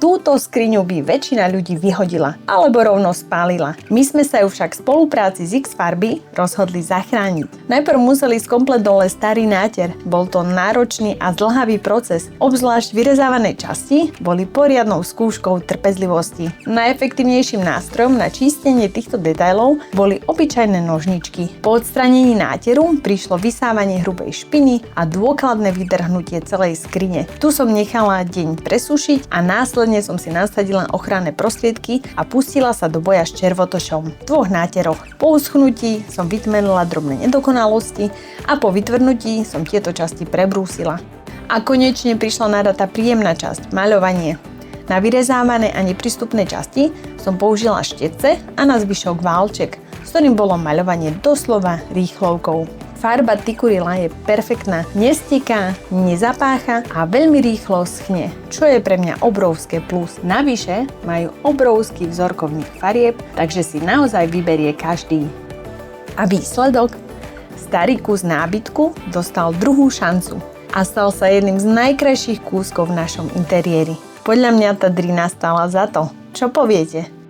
túto skriňu by väčšina ľudí vyhodila alebo rovno spálila. My sme sa ju však v spolupráci s X-Farby rozhodli zachrániť. Najprv museli skomplet dole starý náter. Bol to náročný a zdĺhavý proces. Obzvlášť vyrezávané časti boli poriadnou skúškou trpezlivosti. Najefektívnejším nástrojom na čistenie týchto detailov boli obyčajné nožničky. Po odstranení náteru prišlo vysávanie hrubej špiny a dôkladné vydrhnutie celej skrine. Tu som nechala deň presušiť a následne som si nasadila ochranné prostriedky a pustila sa do boja s červotošom v 2 náteroch. Po uschnutí som vytmenila drobné nedokonalosti a po vytvrdnutí som tieto časti prebrúsila. A konečne prišla na rad tá príjemná časť, maľovanie. Na vyrezávané a neprístupné časti som použila štetce a na zvyšok válček, s ktorým bolo maľovanie doslova rýchlovkou. Farba Tikurila je perfektná, nestíka, nezapácha a veľmi rýchlo schne, čo je pre mňa obrovské plus. Navyše majú obrovský vzorkovník farieb, takže si naozaj vyberie každý. A výsledok? Starý kus nábytku dostal druhú šancu a stal sa jedným z najkrajších kúskov v našom interiéri. Podľa mňa tá drina stála za to. Čo poviete?